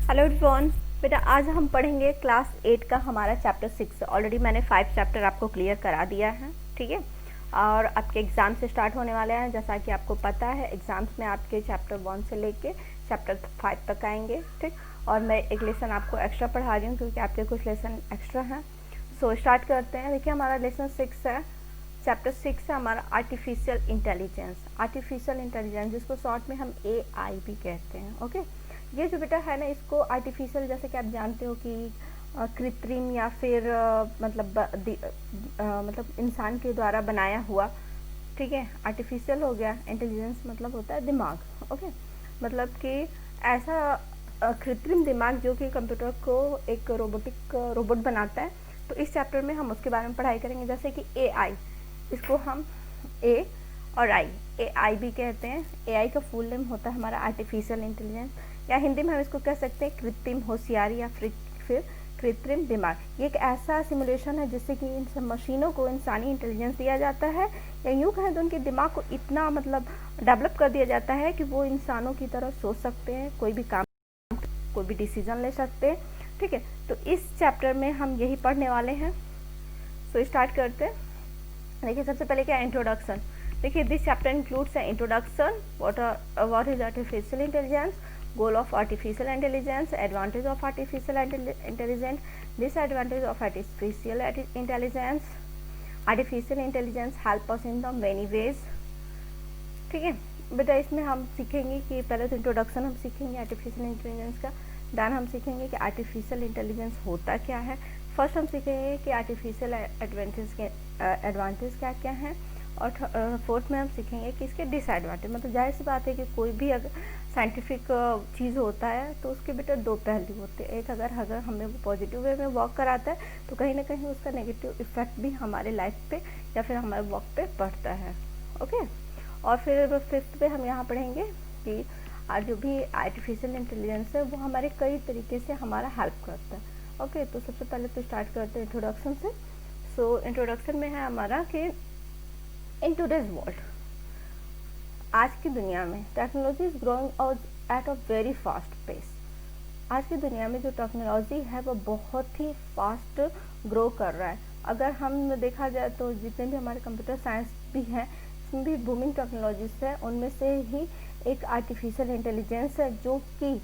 Hello everyone. बेटा आज हम पढ़ेंगे क्लास 8 का हमारा चैप्टर 6। ऑलरेडी मैंने 5 चैप्टर आपको क्लियर करा दिया है, ठीक है। और आपके एग्ज़ाम से स्टार्ट होने वाले हैं। जैसा कि आपको पता है एग्ज़ाम्स में आपके चैप्टर 1 से लेके चैप्टर 5 तक आएंगे, ठीक। और मैं एक लेसन आपको एक्स्ट्रा पढ़ा रही हूँ क्योंकि आपके कुछ लेसन एक्स्ट्रा हैं। सो स्टार्ट करते हैं। देखिए हमारा लेसन 6 है, चैप्टर 6 है हमारा आर्टिफिशियल इंटेलिजेंस। आर्टिफिशियल इंटेलिजेंस जिसको शॉर्ट में हम AI भी कहते हैं, ओके। ये जो बेटा है ना, इसको आर्टिफिशियल जैसे कि आप जानते हो कि कृत्रिम या फिर मतलब इंसान के द्वारा बनाया हुआ, ठीक है। आर्टिफिशियल हो गया, इंटेलिजेंस मतलब होता है दिमाग, ओके। मतलब कि ऐसा कृत्रिम दिमाग जो कि कंप्यूटर को एक रोबोट बनाता है। तो इस चैप्टर में हम उसके बारे में पढ़ाई करेंगे। जैसे कि AI, इसको हम A और AI भी कहते हैं। AI का फुल नेम होता है हमारा आर्टिफिशियल इंटेलिजेंस, या हिंदी में हम इसको कह सकते हैं कृत्रिम होशियारी या फिर कृत्रिम दिमाग। ये एक ऐसा सिमुलेशन है जिससे कि इन मशीनों को इंसानी इंटेलिजेंस दिया जाता है, या यूँ कहें तो उनके दिमाग को इतना डेवलप कर दिया जाता है कि वो इंसानों की तरह सोच सकते हैं, कोई भी काम, कोई भी डिसीजन ले सकते हैं, ठीक है। तो इस चैप्टर में हम यही पढ़ने वाले हैं। सो स्टार्ट करते हैं। देखिए सबसे पहले क्या इंट्रोडक्शन। देखिए this chapter includes introduction, what is artificial intelligence, goal of artificial intelligence, advantage of artificial intelligence, disadvantage of artificial intelligence. artificial intelligence help us in the many ways, ठीक है बेटा। इसमें हम सीखेंगे कि पहले तो इंट्रोडक्शन हम सीखेंगे आर्टिफिशियल इंटेलिजेंस का, देन हम सीखेंगे कि आर्टिफिशियल इंटेलिजेंस होता क्या है। फर्स्ट हम सीखेंगे कि आर्टिफिशियल एडवांटेज क्या क्या हैं, और फोर्थ में हम सीखेंगे कि इसके डिसएडवांटेज। मतलब जाहिर सी बात है कि कोई भी अगर साइंटिफिक चीज़ होता है तो उसके बेटा दो पहलू होते हैं। एक अगर हमें वो पॉजिटिव वे में वर्क कराता है तो कहीं ना कहीं उसका नेगेटिव इफेक्ट भी हमारे लाइफ पे या फिर हमारे वर्क पे पड़ता है, ओके। और फिर फिफ्थ पे हम यहाँ पढ़ेंगे कि जो भी आर्टिफिशियल इंटेलिजेंस है वो हमारे कई तरीके से हमारा हेल्प करता है, ओके। तो सबसे पहले तो स्टार्ट करते हैं इंट्रोडक्शन से। सो इंट्रोडक्शन में है हमारा कि इन टूडेज वर्ल्ड, आज की दुनिया में technology is growing at a very fast pace. आज की दुनिया में जो टेक्नोलॉजी है वो बहुत ही फास्ट ग्रो कर रहा है। अगर हम देखा जाए तो जितने भी हमारे कंप्यूटर साइंस भी हैं, इसमें भी बूमिंग टेक्नोलॉजीज है। उनमें से ही एक आर्टिफिशियल इंटेलिजेंस है जो कि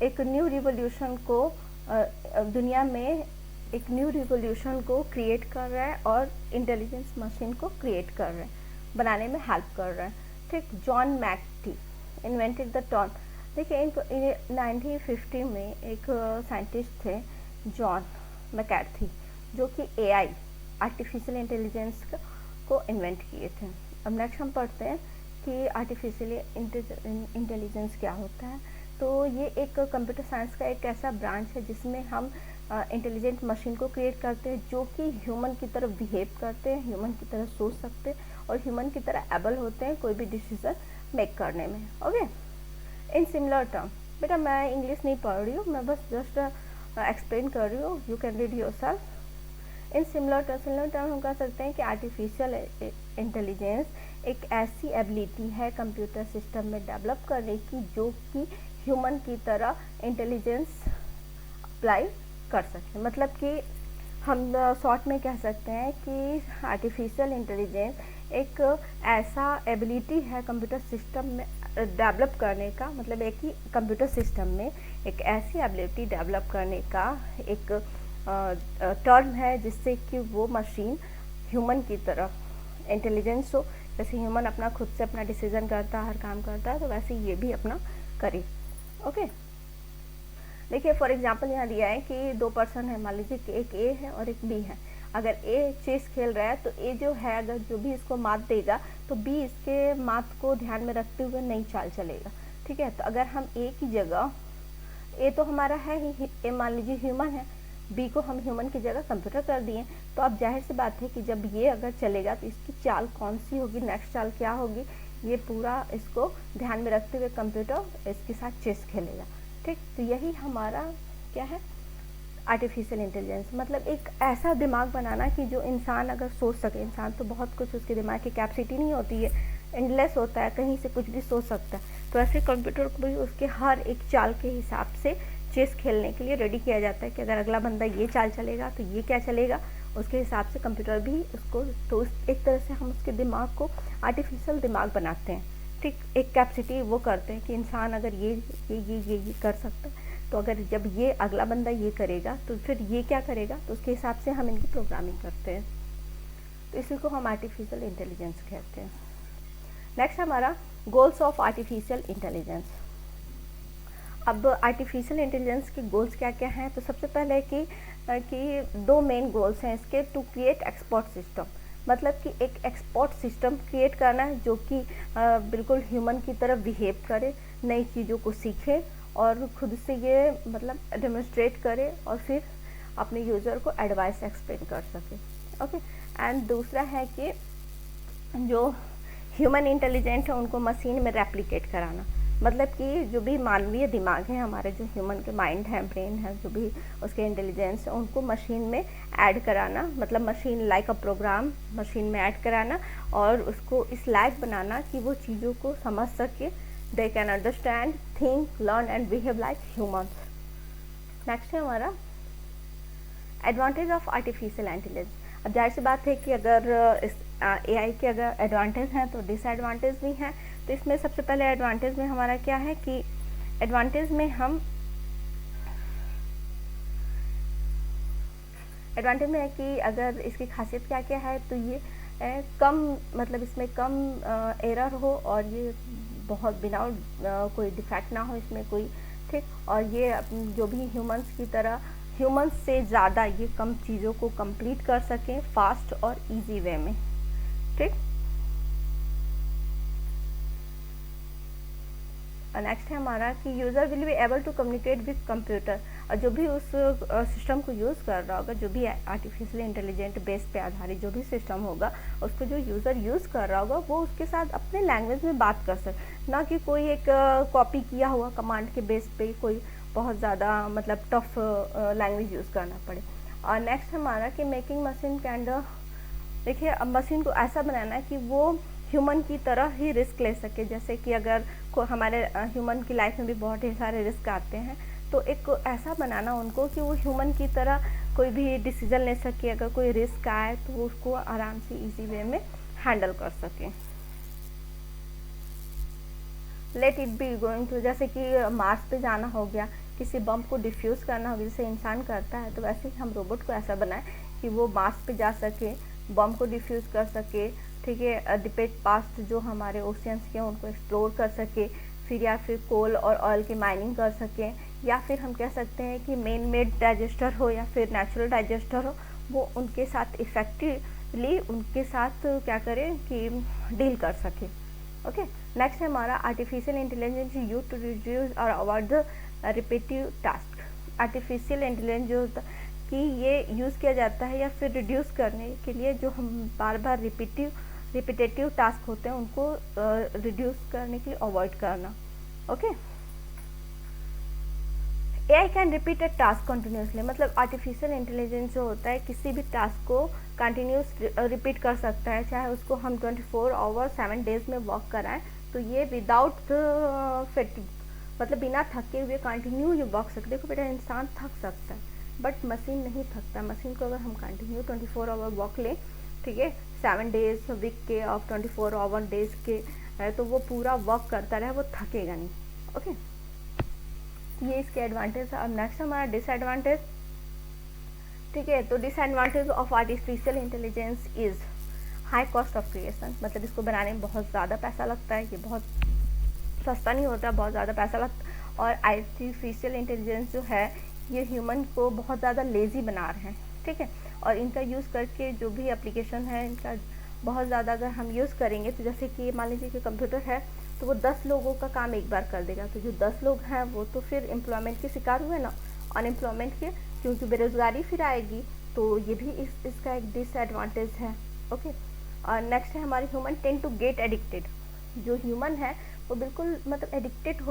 एक न्यू रिवोल्यूशन को दुनिया में एक न्यू रिवोल्यूशन को क्रिएट कर रहा है और इंटेलिजेंस मशीन को क्रिएट कर रहा है, बनाने में हेल्प कर रहा है, ठीक। John मैकर्थी invented the term. देखिए 1950 में एक साइंटिस्ट थे जॉन मैकर्थी जो कि AI आर्टिफिशियल इंटेलिजेंस को इन्वेंट किए थे। अब नेक्स्ट हम पढ़ते हैं कि आर्टिफिशियल इंटेलिजेंस क्या होता है। तो ये एक कंप्यूटर साइंस का एक ऐसा ब्रांच है जिसमें हम इंटेलिजेंट मशीन को क्रिएट करते हैं जो कि ह्यूमन की तरह बिहेव करते हैं, ह्यूमन की तरह सोच सकते हैं और ह्यूमन की तरह एबल होते हैं कोई भी डिसीजन मेक करने में, ओके। इन सिमिलर टर्म, बेटा मैं इंग्लिश नहीं पढ़ रही हूँ, मैं बस जस्ट एक्सप्लेन कर रही हूँ, you can read yourself. In similar term हम कह सकते हैं कि आर्टिफिशियल इंटेलिजेंस एक ऐसी एबिलिटी है कंप्यूटर सिस्टम में डेवलप करने की जो कि ह्यूमन की तरह इंटेलिजेंस अप्लाई कर सकते हैं। मतलब कि हम शॉर्ट में कह सकते हैं कि आर्टिफिशियल इंटेलिजेंस एक ऐसा एबिलिटी है कंप्यूटर सिस्टम में डेवलप करने का, मतलब एक ही कंप्यूटर सिस्टम में एक ऐसी एबिलिटी डेवलप करने का एक टर्म है जिससे कि वो मशीन ह्यूमन की तरह इंटेलिजेंस हो। जैसे ह्यूमन अपना खुद से अपना डिसीजन करता है, हर काम करता है, तो वैसे ये भी अपना करे, ओके। देखिए फॉर एग्जांपल यहाँ दिया है कि दो पर्सन है, मान लीजिए कि एक A है और एक B है। अगर A चेस खेल रहा है तो A जो है अगर जो भी इसको मात देगा तो B इसके मात को ध्यान में रखते हुए नहीं चाल चलेगा, ठीक है। तो अगर हम A की जगह, A तो हमारा है ही, A मान लीजिए ह्यूमन है, B को हम ह्यूमन की जगह कंप्यूटर कर दिए, तो अब जाहिर सी बात है कि जब ये अगर चलेगा तो इसकी चाल कौन सी होगी, नेक्स्ट चाल क्या होगी, ये पूरा इसको ध्यान में रखते हुए कंप्यूटर इसके साथ चेस खेलेगा, ठीक। तो यही हमारा क्या है आर्टिफिशियल इंटेलिजेंस, मतलब एक ऐसा दिमाग बनाना कि जो इंसान अगर सोच सके। इंसान तो बहुत कुछ उसके दिमाग की कैपेसिटी नहीं होती है, एंडलेस होता है, कहीं से कुछ भी सोच सकता है। तो ऐसे कंप्यूटर को भी उसके हर एक चाल के हिसाब से चेस खेलने के लिए रेडी किया जाता है कि अगर अगला बंदा ये चाल चलेगा तो ये क्या चलेगा, उसके हिसाब से कंप्यूटर भी उसको, तो एक तरह से हम उसके दिमाग को आर्टिफिशियल दिमाग बनाते हैं, ठीक, एक कैपेसिटी वो करते हैं कि इंसान अगर ये कर सकता है, तो अगर जब ये अगला बंदा ये करेगा तो फिर ये क्या करेगा, तो उसके हिसाब से हम इनकी प्रोग्रामिंग करते हैं। तो इसी को हम आर्टिफिशियल इंटेलिजेंस कहते हैं। नेक्स्ट हमारा गोल्स ऑफ आर्टिफिशियल इंटेलिजेंस। अब आर्टिफिशियल इंटेलिजेंस के गोल्स क्या क्या हैं, तो सबसे पहले कि दो मेन गोल्स हैं इसके, टू क्रिएट एक्सपर्ट सिस्टम, मतलब कि एक एक्सपर्ट सिस्टम क्रिएट करना है जो कि बिल्कुल ह्यूमन की तरह बिहेव करे, नई चीज़ों को सीखे और खुद से ये मतलब डेमोन्स्ट्रेट करे और फिर अपने यूज़र को एडवाइस एक्सप्लेन कर सके। ओके, एंड दूसरा है कि जो ह्यूमन इंटेलिजेंट है उनको मशीन में रेप्लिकेट कराना, मतलब कि जो भी मानवीय दिमाग है हमारे, जो ह्यूमन के माइंड है, ब्रेन है, जो भी उसके इंटेलिजेंस है, उनको मशीन में ऐड कराना, मतलब machine like a program machine में ऐड कराना और उसको इस लायक बनाना कि वो चीज़ों को समझ सके, they can understand, think, learn and behave like humans. Next है हमारा एडवांटेज ऑफ आर्टिफिशियल इंटेलिजेंस। अब जाहिर सी बात है कि अगर इस AI के अगर एडवांटेज हैं तो डिसएडवांटेज भी हैं। तो इसमें सबसे पहले एडवांटेज में हमारा क्या है कि एडवांटेज में है कि अगर इसकी खासियत क्या क्या है, तो ये कम, मतलब इसमें कम एरर हो और ये बहुत बिना कोई डिफेक्ट ना हो इसमें कोई, ठीक, और ये जो भी ह्यूमंस से ज़्यादा ये कम चीज़ों को कंप्लीट कर सकें फास्ट और इजी वे में, ठीक। और नेक्स्ट है हमारा कि user will be able to communicate with computer, और जो भी उस सिस्टम को यूज़ कर रहा होगा, जो भी आर्टिफिशियल इंटेलिजेंट बेस पे आधारित जो भी सिस्टम होगा, उसको जो यूज़र यूज़ कर रहा होगा वो उसके साथ अपने लैंग्वेज में बात कर सके, ना कि कोई एक कॉपी किया हुआ कमांड के बेस पे कोई बहुत ज़्यादा मतलब टफ लैंग्वेज यूज़ करना पड़े। और नेक्स्ट हमारा कि मेकिंग मशीन कैन, देखिए अब मशीन को ऐसा बनाना है कि वो ह्यूमन की तरह ही रिस्क ले सके, जैसे कि अगर हमारे ह्यूमन की लाइफ में भी बहुत ढेर सारे रिस्क आते हैं, तो एक ऐसा बनाना उनको कि वो ह्यूमन की तरह कोई भी डिसीजन ले सके, अगर कोई रिस्क आए तो वो उसको आराम से इजी वे में हैंडल कर सके। Let it be going to, जैसे कि मार्स पे जाना हो गया, किसी बम को डिफ्यूज़ करना हो जैसे इंसान करता है, तो वैसे ही हम रोबोट को ऐसा बनाएं कि वो मार्स पे जा सके, बम को डिफ्यूज़ कर सके, ठीक है, डिपेट पास्ट जो हमारे ओशियंस के उनको एक्सप्लोर कर सके, फिर या फिर कोल और ऑयल की माइनिंग कर सकें, या फिर हम कह सकते हैं कि मेन मेड डाइजेस्टर हो या फिर नेचुरल डाइजेस्टर हो, वो उनके साथ इफ़ेक्टिवली उनके साथ क्या करें कि डील कर सके। ओके, नेक्स्ट है हमारा artificial intelligence use to reduce और avoid the repetitive task. Artificial intelligence जो होता है कि ये यूज़ किया जाता है या फिर रिड्यूस करने के लिए जो हम बार बार रिपीटेटिव टास्क होते हैं उनको रिड्यूस करने के लिए अवॉइड करना। Okay, AI can repeat a task continuously, मतलब आर्टिफिशियल इंटेलिजेंस जो होता है किसी भी टास्क को कंटिन्यूस रिपीट कर सकता है, चाहे उसको हम 24 आवर 7 डेज में वर्क कराएं, तो ये विदाउट फैटिग, मतलब बिना थके हुए कंटिन्यू ये वर्क सकते। देखो बेटा, इंसान थक सकता है बट मशीन नहीं थकता। मशीन को अगर हम कंटिन्यू 24 आवर वर्क लें, ठीक है, 7 डेज वीक के और 24 आवर डेज के, तो वो पूरा वर्क करता रहे, वो थकेगा नहीं। ओके, ये इसके एडवांटेज है। अब नेक्स्ट हमारा डिसएडवांटेज, ठीक है, तो disadvantage of artificial intelligence is high cost of creation, मतलब इसको बनाने में बहुत ज़्यादा पैसा लगता है, ये बहुत सस्ता नहीं होता, बहुत ज़्यादा पैसा लगता है। और आर्टिफिशियल इंटेलिजेंस जो है ये ह्यूमन को बहुत ज़्यादा लेज़ी बना रहे हैं, ठीक है, और इनका यूज़ करके जो भी एप्लीकेशन है इनका बहुत ज़्यादा अगर हम यूज़ करेंगे, तो जैसे कि मान लीजिए कि कंप्यूटर है तो वो 10 लोगों का काम एक बार कर देगा, तो जो 10 लोग हैं वो तो फिर एम्प्लॉयमेंट के शिकार हुए ना, अनएम्प्लॉयमेंट के, क्योंकि बेरोज़गारी फिर आएगी, तो ये भी इसका एक डिसएडवांटेज है। ओके, और नेक्स्ट है हमारे human tend to get addicted, जो ह्यूमन है वो बिल्कुल मतलब एडिक्टेड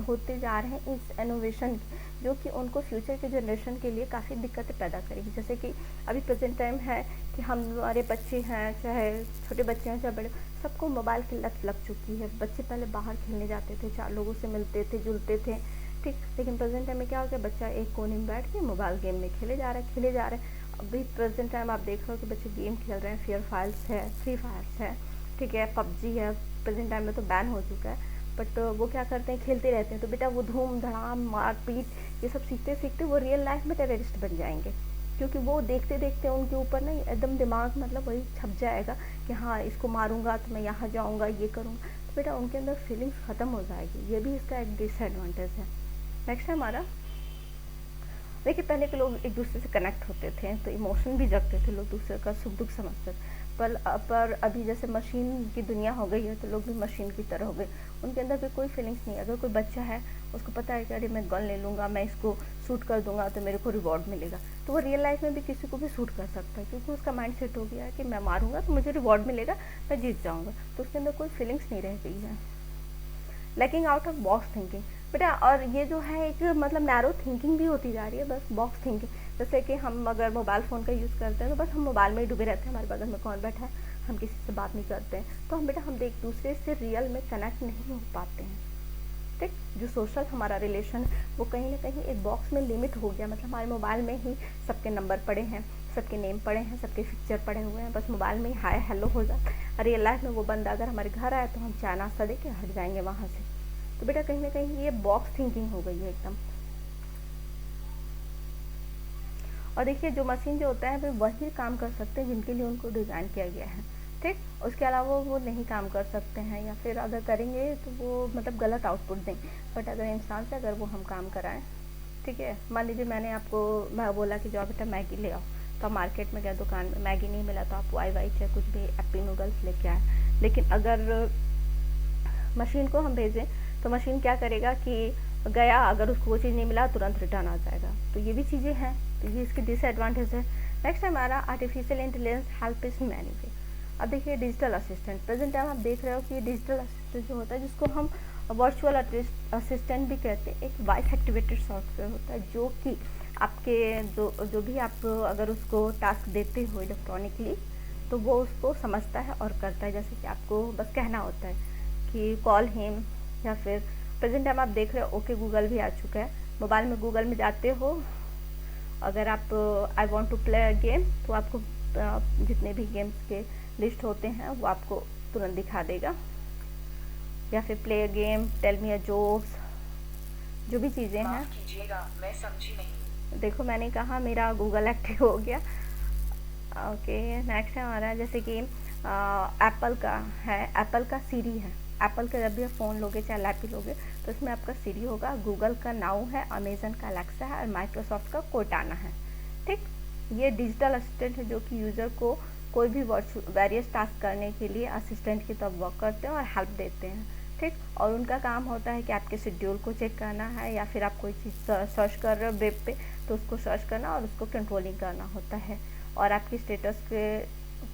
होते जा रहे हैं इस इनोवेशन की, जो कि उनको फ्यूचर के जनरेशन के लिए काफ़ी दिक्कतें पैदा करेगी। जैसे कि अभी प्रेजेंट टाइम है कि हमारे बच्चे हैं, चाहे छोटे बच्चे हैं चाहे बड़े, सबको मोबाइल की लत लग चुकी है। बच्चे पहले बाहर खेलने जाते थे, 4 लोगों से मिलते थे, जुलते थे, ठीक। लेकिन प्रेजेंट टाइम में क्या हो गया, बच्चा एक कोने में बैठ के मोबाइल गेम में खेले जा रहा है। अभी प्रेजेंट टाइम आप देख रहे हो कि बच्चे गेम खेल रहे हैं, फ्री फायर्स है, फ्री फायर्स है, ठीक है, पबजी है, प्रेजेंट टाइम में तो बैन हो चुका है, बट वो क्या करते हैं, खेलते रहते हैं। तो बेटा वो धूम धड़ाम मारपीट ये सब सीखते सीखते वो रियल लाइफ में टेररिस्ट बन जाएंगे, क्योंकि वो देखते देखते उनके ऊपर ना एकदम दिमाग मतलब वही छप जाएगा कि हाँ इसको मारूंगा तो मैं यहाँ जाऊँगा, ये करूँगा, तो बेटा उनके अंदर फीलिंग्स ख़त्म हो जाएगी। ये भी इसका एक डिसएडवांटेज है। नेक्स्ट है हमारा, देखिए पहले के लोग एक दूसरे से कनेक्ट होते थे तो इमोशन भी जगते थे, लोग दूसरे का सुख दुख समझते थे। पर अभी जैसे मशीन की दुनिया हो गई है तो लोग भी मशीन की तरह हो गए, उनके अंदर भी कोई फीलिंग्स नहीं है। अगर कोई बच्चा है उसको पता है कि अरे मैं गन ले लूँगा, मैं इसको शूट कर दूंगा तो मेरे को रिवॉर्ड मिलेगा, तो वो रियल लाइफ में भी किसी को भी शूट कर सकता है, क्योंकि उसका माइंड सेट हो गया है कि मैं मारूंगा तो मुझे रिवॉर्ड मिलेगा, मैं जीत जाऊँगा, तो उसके अंदर कोई फीलिंग्स नहीं रह गई है। Lacking out of box thinking बेटा, और ये जो है एक मतलब नैरो थिंकिंग भी होती जा रही है, बस बॉक्स थिंकिंग। जैसे कि हम अगर मोबाइल फ़ोन का यूज़ करते हैं तो बस हम मोबाइल में ही डूबे रहते हैं, हमारे बगल में कौन बैठा है, हम किसी से बात नहीं करते हैं, तो हम बेटा हम एक दूसरे से रियल में कनेक्ट नहीं हो पाते हैं। ठीक, जो सोशल हमारा रिलेशन वो कहीं ना कहीं एक बॉक्स में लिमिट हो गया, मतलब हमारे मोबाइल में ही सबके नंबर पड़े हैं, सबके नेम पड़े हैं, सबके पिक्चर पड़े हुए हैं, बस मोबाइल में ही हाय हेलो हो जाए। रियल लाइफ में वो बंदा अगर हमारे घर आए तो हम चाय नाश्ता दे के हट जाएंगे वहाँ से। तो बेटा कहीं ना कहीं ये बॉक्स थिंकिंग हो गई है एकदम। और देखिए जो मशीन जो होता है वे वही काम कर सकते हैं जिनके लिए उनको डिज़ाइन किया गया है, ठीक, उसके अलावा वो नहीं काम कर सकते हैं, या फिर अगर करेंगे तो वो मतलब गलत आउटपुट देंगे। बट अगर इंसान से अगर वो हम काम कराएं, ठीक है, मान लीजिए मैं बोला कि जाओ बेटा मैगी ले आओ, तो आप मार्केट में गए, दुकान में मैगी नहीं मिला तो आप वाई चाहे कुछ भी एप्पी नूडल्स लेके आए। लेकिन अगर मशीन को हम भेजें तो मशीन क्या करेगा कि गया, अगर उसको वो चीज़ नहीं मिला तुरंत रिटर्न आ जाएगा। तो ये भी चीज़ें हैं, तो ये इसकी डिसएडवांटेज है। नेक्स्ट है हमारा artificial intelligence help is many way. अब देखिए डिजिटल असिस्टेंट, प्रेजेंट टाइम आप देख रहे हो कि डिजिटल असिस्टेंट जो होता है जिसको हम वर्चुअल असिस्टेंट भी कहते हैं, एक वॉइस एक्टिवेटेड सॉफ्टवेयर होता है जो कि आपके जो भी आप अगर उसको टास्क देते हो इलेक्ट्रॉनिकली तो वो उसको समझता है और करता है। जैसे कि आपको बस कहना होता है कि कॉल हिम, या फिर प्रेजेंट टाइम आप देख रहे हो ओके गूगल भी आ चुका है। मोबाइल में गूगल में जाते हो, अगर आप I want to play a game तो आपको जितने भी गेम्स के लिस्ट होते हैं वो आपको तुरंत दिखा देगा, या फिर play a game, tell me a jokes, जो भी चीज़ें हैं। मैं समझी नहीं। देखो मैंने कहा मेरा गूगल एक्टिव हो गया। ओके नेक्स्ट है हमारा, जैसे कि एप्पल का है, एप्पल का सीरी है। एप्पल का जब भी आप फ़ोन लोगे चाहे लैपटॉप लोगे तो इसमें आपका सीरी होगा, गूगल का नाउ है, अमेजन का अलेक्सा है और माइक्रोसॉफ्ट का कोर्टाना है। ठीक, ये डिजिटल असिस्टेंट है जो कि यूज़र को कोई भी वेरियस टास्क करने के लिए असिस्टेंट की तरफ वर्क करते हैं और हेल्प देते हैं। ठीक, और उनका काम होता है कि आपके शेड्यूल को चेक करना है, या फिर आप कोई चीज़ सर्च कर रहे हो वेब पे तो उसको सर्च करना और उसको कंट्रोलिंग करना होता है, और आपकी स्टेटस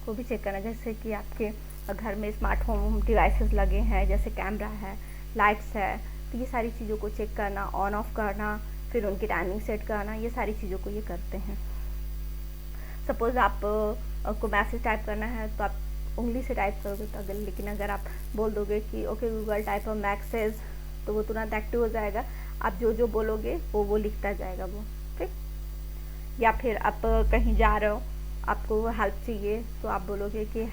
को भी चेक करना, जैसे कि आपके घर में स्मार्ट होम डिवाइसेस लगे हैं, जैसे कैमरा है, लाइट्स है, तो ये सारी चीज़ों को चेक करना, ऑन ऑफ करना, फिर उनकी टाइमिंग सेट करना, ये सारी चीज़ों को ये करते हैं। सपोज़ आप को मैसेज टाइप करना है तो आप उंगली से टाइप करोगे तो अगर, लेकिन अगर आप बोल दोगे कि okay Google type of message तो वो तुरंत एक्टिव हो जाएगा, आप जो जो बोलोगे वो लिखता जाएगा वो। ठीक, या फिर आप कहीं जा रहे हो, आपको हेल्प चाहिए तो आप बोलोगे कि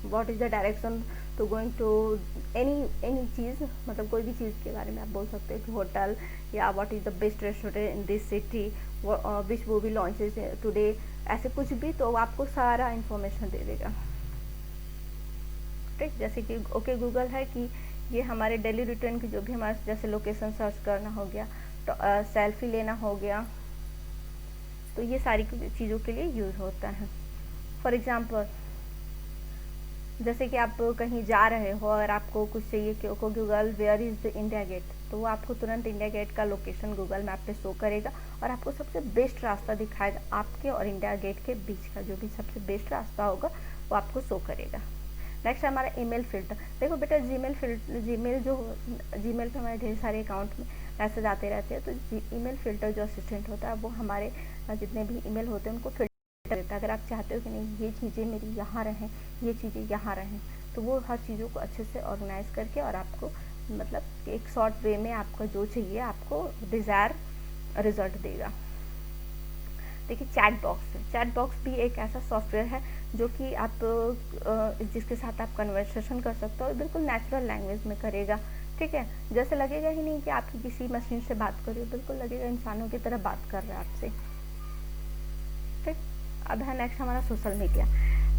व्हाट इज़ द डायरेक्शन तो गोइंग टू एनी चीज़, मतलब कोई भी चीज़ के बारे में आप बोल सकते हो कि होटल, या what is the best restaurant in this city, which movie launches today, ऐसे कुछ भी, तो आपको सारा इन्फॉर्मेशन दे देगा। ठीक, जैसे कि ओके गूगल है कि ये हमारे डेली रूटीन की जो भी हमारे जैसे लोकेशन सर्च करना हो गया, तो सेल्फी लेना हो गया, तो ये सारी चीज़ों के लिए यूज़ होता है। फॉर एग्ज़ाम्पल जैसे कि आप कहीं जा रहे हो और आपको कुछ चाहिए कि okay Google where is the India Gate, तो वो आपको तुरंत इंडिया गेट का लोकेशन गूगल मैप पे शो करेगा और आपको सबसे बेस्ट रास्ता दिखाएगा, आपके और इंडिया गेट के बीच का जो भी सबसे बेस्ट रास्ता होगा वो आपको शो करेगा। नेक्स्ट हमारा ईमेल फ़िल्टर। देखो बेटा जीमेल पे हमारे ढेर सारे अकाउंट में मैसेज आते रहते हैं, तो ईमेल फ़िल्टर जो असिस्टेंट होता है वो हमारे जितने भी ईमेल होते हैं उनको फिल्टर देता है। अगर आप चाहते हो कि नहीं ये चीज़ें मेरी यहाँ रहें, ये चीज़ें यहाँ रहें, तो वो हर चीज़ों को अच्छे से ऑर्गेनाइज़ करके और आपको मतलब कि एक शॉर्ट वे में आपका जो चाहिए आपको डिज़ायर रिजल्ट देगा। देखिए चैट बॉक्स है, चैट बॉक्स भी एक ऐसा सॉफ्टवेयर है जो कि आप जिसके साथ आप कन्वर्सेशन कर सकते हो, बिल्कुल नेचुरल लैंग्वेज में करेगा, ठीक है। जैसे लगेगा ही नहीं कि आपकी किसी मशीन से बात कर रही हो, बिल्कुल लगेगा इंसानों की तरह बात कर रहा है आपसे, ठीक। अब है नेक्स्ट हमारा सोशल मीडिया।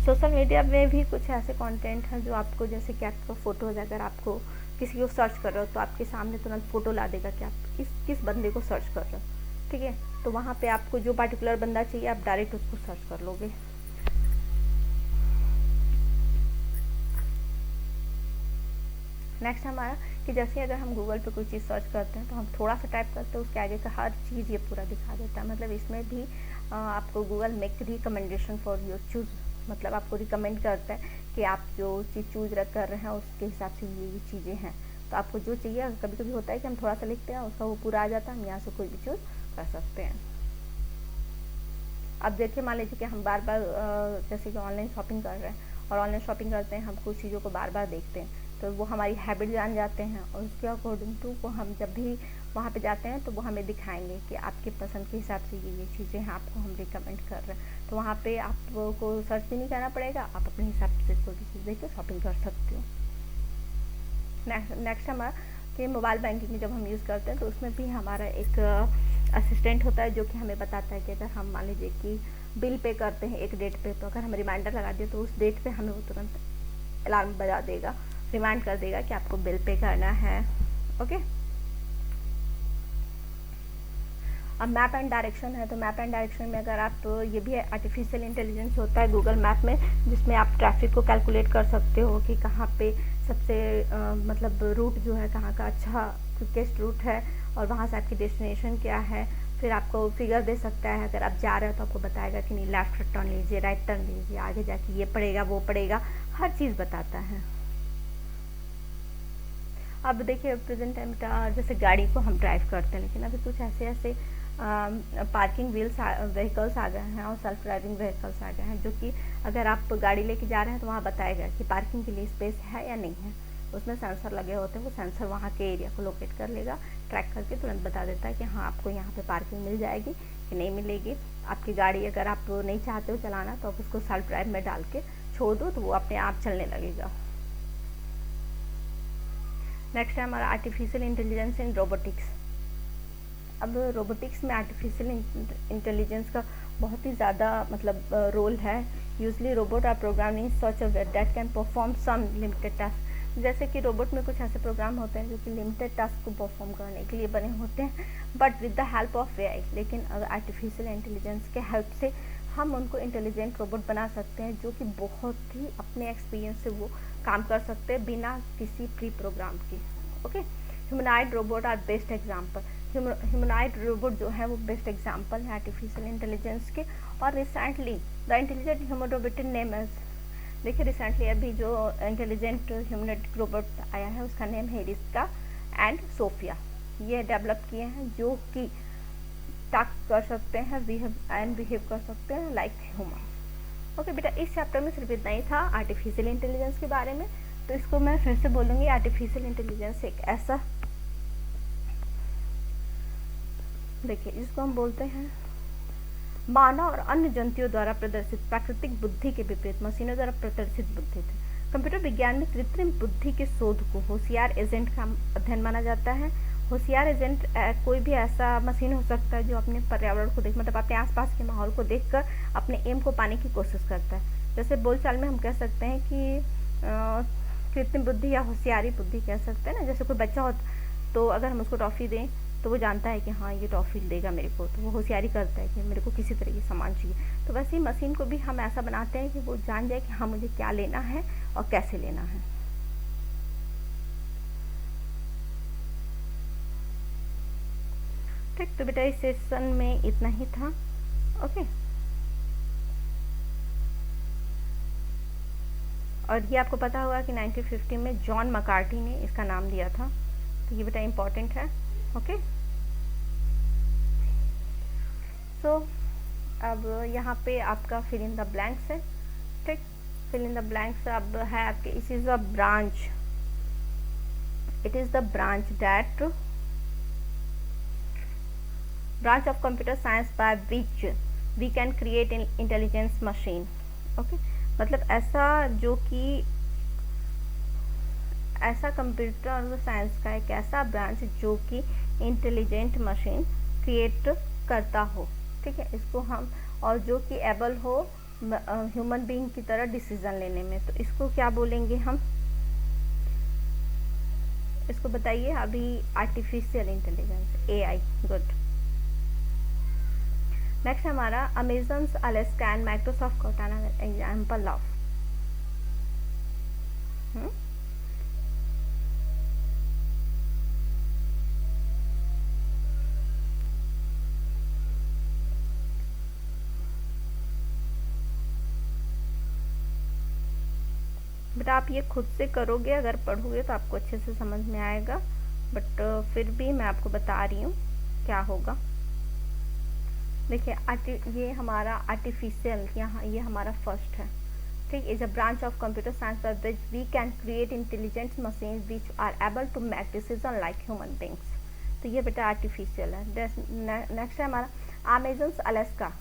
सोशल मीडिया में भी कुछ ऐसे कंटेंट हैं जो आपको, जैसे कि आपका फ़ोटोज़, अगर आपको किसी को सर्च कर रहे हो तो आपके सामने तुरंत फ़ोटो ला देगा कि आप किस बंदे को सर्च कर रहे हो, ठीक है। तो वहाँ पे आपको जो पार्टिकुलर बंदा चाहिए आप डायरेक्ट उसको सर्च कर लोगे। नेक्स्ट हमारा कि जैसे अगर हम गूगल पे कोई चीज़ सर्च करते हैं तो हम थोड़ा सा टाइप करते हैं, उसके आगे का हर चीज़ ये पूरा दिखा देता है। मतलब इसमें भी आपको Google make recommendation for your choose, मतलब आपको रिकमेंड करता है कि आप जो चीज़ चूज कर रहे हैं उसके हिसाब से ये चीज़ें हैं। तो आपको जो चाहिए, कभी कभी होता है कि हम थोड़ा सा लिखते हैं उसका वो पूरा आ जाता है, हम यहाँ से कोई भी चूज़ कर सकते हैं। अब देखिए मान लीजिए कि हम बार बार जैसे कि ऑनलाइन शॉपिंग कर रहे हैं और ऑनलाइन शॉपिंग करते हैं, हम कुछ चीज़ों को बार बार देखते हैं तो वो हमारी हैबिट जान जाते हैं और उसके अकॉर्डिंग टू वो हम जब भी वहाँ पे जाते हैं तो वो हमें दिखाएंगे कि आपके पसंद के हिसाब से ये चीज़ें हैं, आपको हम रिकमेंड कर रहे हैं। तो वहाँ पे आपको सर्च भी नहीं करना पड़ेगा, आप अपने हिसाब से कोई भी चीज़ देख के शॉपिंग कर सकते हो। नेक्स्ट हमारा कि मोबाइल बैंकिंग जब हम यूज़ करते हैं तो उसमें भी हमारा एक असिस्टेंट होता है जो कि हमें बताता है कि अगर हम मान लीजिए कि बिल पे करते हैं एक डेट पे, तो अगर हम रिमाइंडर लगा दिए तो उस डेट पे हमें वो तुरंत अलार्म बजा देगा, रिमाइंड कर देगा कि आपको बिल पे करना है, ओके। अब मैप एंड डायरेक्शन है, तो मैप एंड डायरेक्शन में अगर आप, ये भी आर्टिफिशियल इंटेलिजेंस होता है गूगल मैप में, जिसमें आप ट्रैफिक को कैलकुलेट कर सकते हो कि कहाँ पे सबसे मतलब रूट जो है कहाँ का अच्छा क्विकेस्ट रूट है और वहाँ से आपकी डेस्टिनेशन क्या है। फिर आपको फिगर दे सकता है, अगर आप जा रहे हो तो आपको बताएगा कि नहीं लेफ्ट टर्न लीजिए, राइट टर्न लीजिए, आगे जाके ये पड़ेगा वो पड़ेगा, हर चीज़ बताता है। अब देखिए प्रेजेंट टाइम जैसे गाड़ी को हम ड्राइव करते हैं, लेकिन अभी कुछ ऐसे पार्किंग व्हीकल्स आ गए हैं और सेल्फ ड्राइविंग व्हीकल्स आ गए हैं, जो कि अगर आप गाड़ी लेके जा रहे हैं तो वहाँ बताएगा कि पार्किंग के लिए स्पेस है या नहीं है। उसमें सेंसर लगे होते हैं, वो सेंसर वहाँ के एरिया को लोकेट कर लेगा, ट्रैक करके तुरंत बता देता है कि हाँ आपको यहाँ पे पार्किंग मिल जाएगी कि नहीं मिलेगी। आपकी गाड़ी अगर आप नहीं चाहते हो चलाना तो आप उसको सेल्फ ड्राइव में डाल के छोड़ दो तो वो अपने आप चलने लगेगा। नेक्स्ट है हमारा आर्टिफिशियल इंटेलिजेंस इन रोबोटिक्स। अब रोबोटिक्स में आर्टिफिशियल इंटेलिजेंस का बहुत ही ज़्यादा मतलब रोल है। Usually robot are program in such a way that can perform some limited task. जैसे कि रोबोट में कुछ ऐसे प्रोग्राम होते हैं जो कि लिमिटेड टास्क को परफॉर्म करने के लिए बने होते हैं, but with the help of AI. लेकिन अगर आर्टिफिशियल इंटेलिजेंस के हेल्प से हम उनको इंटेलिजेंट रोबोट बना सकते हैं जो कि बहुत ही अपने एक्सपीरियंस से वो काम कर सकते हैं बिना किसी प्री प्रोग्राम के, okay. Humanoid robot are best example. Humanoid robot जो है वो बेस्ट एग्जाम्पल है आर्टिफिशियल इंटेलिजेंस के। और recently the intelligent human robot name as, देखिए रिसेंटली अभी जो इंटेलिजेंट ह्यूमनॉइड रोबोट आया है उसका नेम है रिस्का एंड सोफिया। ये डेवलप किए हैं जो कि टास्क कर सकते हैं, बिहेव कर सकते हैं लाइक ह्यूमन। ओके बेटा, इस चैप्टर में सिर्फ इतना ही था आर्टिफिशियल इंटेलिजेंस के बारे में। तो इसको मैं फिर से बोलूँगी, आर्टिफिशियल इंटेलिजेंस एक ऐसा, देखिए इसको हम बोलते हैं मानव और अन्य जंतुओं द्वारा प्रदर्शित प्राकृतिक बुद्धि के विपरीत मशीनों द्वारा प्रदर्शित बुद्धि थे। कंप्यूटर विज्ञान में कृत्रिम बुद्धि के शोध को होशियार एजेंट का अध्ययन माना जाता है। होशियार एजेंट कोई भी ऐसा मशीन हो सकता है जो अपने पर्यावरण को देख, मतलब अपने आसपास के माहौल को देखकर अपने एम को पाने की कोशिश करता है। जैसे बोलचाल में हम कह सकते हैं कि कृत्रिम बुद्धि या होशियारी बुद्धि कह सकते हैं ना। जैसे कोई बच्चा हो तो अगर हम उसको टॉफ़ी दें तो वो जानता है कि हाँ ये टॉफ़ी देगा मेरे को, तो वो होशियारी करता है कि मेरे को किसी तरह की सामान चाहिए। तो वैसे ही मशीन को भी हम ऐसा बनाते हैं कि वो जान जाए कि हाँ मुझे क्या लेना है और कैसे लेना है। ठीक, तो बेटा इस सेशन में इतना ही था, ओके। और ये आपको पता होगा कि 1950 में जॉन मकार्टी ने इसका नाम दिया था, तो ये बेटा इम्पॉर्टेंट है, ओके। सो अब यहाँ पे आपका फिल इन द ब्लैंक्स है, ठीक। फिल इन द ब्लैंक्स अब है आपके इस is a branch it is the branch of computer science by which we can create an intelligence machine. Okay मतलब ऐसा कंप्यूटर साइंस का एक ऐसा ब्रांच जो कि इंटेलिजेंट मशीन क्रिएट करता हो, ठीक है, इसको हम, और जो कि एबल हो ह्यूमन बीइंग की तरह डिसीजन लेने में, तो इसको क्या बोलेंगे हम, इसको बताइए अभी, artificial intelligence, AI. Good. Next हमारा अमेजन, अलेस्का and Microsoft Cortana example of. बेटा आप ये खुद से करोगे, अगर पढ़ोगे तो आपको अच्छे से समझ में आएगा, बट फिर भी मैं आपको बता रही हूँ क्या होगा। देखिए ये हमारा आर्टिफिशियल, यहाँ ये हमारा फर्स्ट है, ठीक, is a branch of computer science by which we can create intelligent machine which are able to make decision like human beings. तो ये बेटा आर्टिफिशियल है। नेक्स्ट है हमारा अमेजन, अलेस्का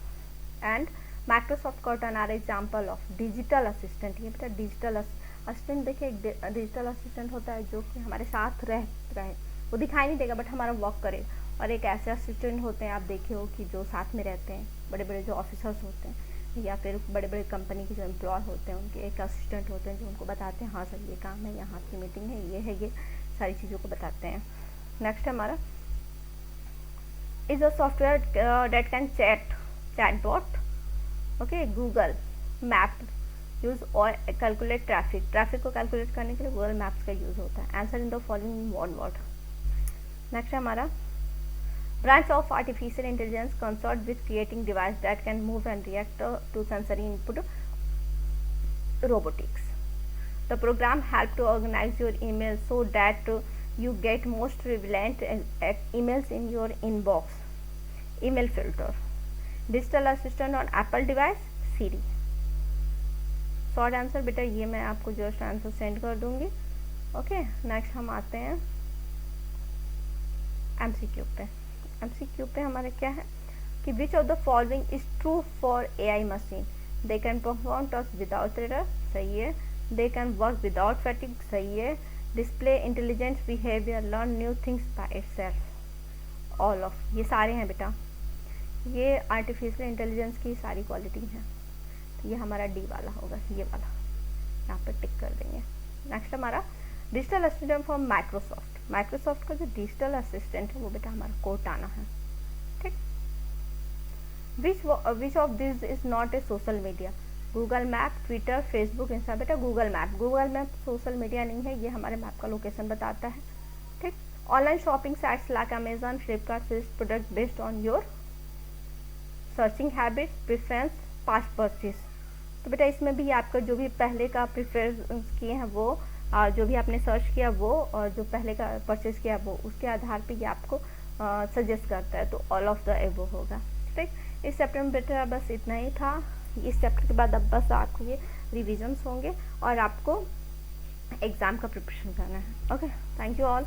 and Microsoft Cortana are example of digital assistant. ये बेटा digital assistant, देखिए एक डिजिटल असिस्टेंट होता है जो कि हमारे साथ रहे, वो दिखाई नहीं देगा बट हमारा वर्क करेगा, और एक ऐसे असिस्टेंट होते हैं आप देखे हो कि जो साथ में रहते हैं, बड़े बड़े जो ऑफिसर्स होते हैं या फिर बड़े बड़े कंपनी के जो एम्प्लॉय होते हैं, उनके एक असिस्टेंट होते हैं जो उनको बताते हैं हाँ सर ये काम है, यहाँ की मीटिंग है, ये सारी चीज़ों को बताते हैं। नेक्स्ट हमारा is a software date can chatbot, okay, Google map use और कैलकुलेट ट्रैफिक को कैलकुलेट करने के लिए गूगल मैप्स का यूज होता है। Answer in the following one word. Next है हमारा branch of artificial intelligence concerned with creating device that can move and react to sensory input, robotics. The program help to organize your emails so that you get most relevant emails in your inbox, email filter. Digital assistant on Apple device, Siri. Short answer बेटा ये मैं आपको just answer send कर दूंगी। Okay, next हम आते हैं MCQ पे। एमसीक्यू पे हमारा क्या है कि which of the following is true for AI machine, they can perform task without error, सही है, they can work without fatigue, सही है, display intelligent behaviour, learn new things by itself, all of, ये सारे हैं बेटा, ये आर्टिफिशियल इंटेलिजेंस की सारी क्वालिटी हैं। तो ये हमारा डी वाला होगा, ये वाला यहाँ पे टिक कर देंगे। नेक्स्ट हमारा डिजिटल असिस्टेंट फॉर माइक्रोसॉफ्ट का जो डिजिटल असिस्टेंट है वो बेटा हमारा कोर्टाना है, ठीक। Which of this is not a social media, Google map, Twitter, Facebook, Insta. बेटा गूगल मैप सोशल मीडिया नहीं है, ये हमारे मैप का लोकेशन बताता है, ठीक। Online shopping sites like Amazon, Flipkart sells product based on your searching habits, preference, past purchase. तो बेटा इसमें भी आपका जो भी पहले का प्रेफरेंस किए हैं वो, जो भी आपने सर्च किया वो, और जो पहले का परचेज किया वो, उसके आधार पे ये आपको सजेस्ट करता है, तो ऑल ऑफ द एबो होगा, ठीक। इस चैप्टर में बेटा बस इतना ही था। इस चैप्टर के बाद अब बस आपको ये रिविजन्स होंगे और आपको एग्ज़ाम का प्रिपरेशन करना है। Okay, thank you all.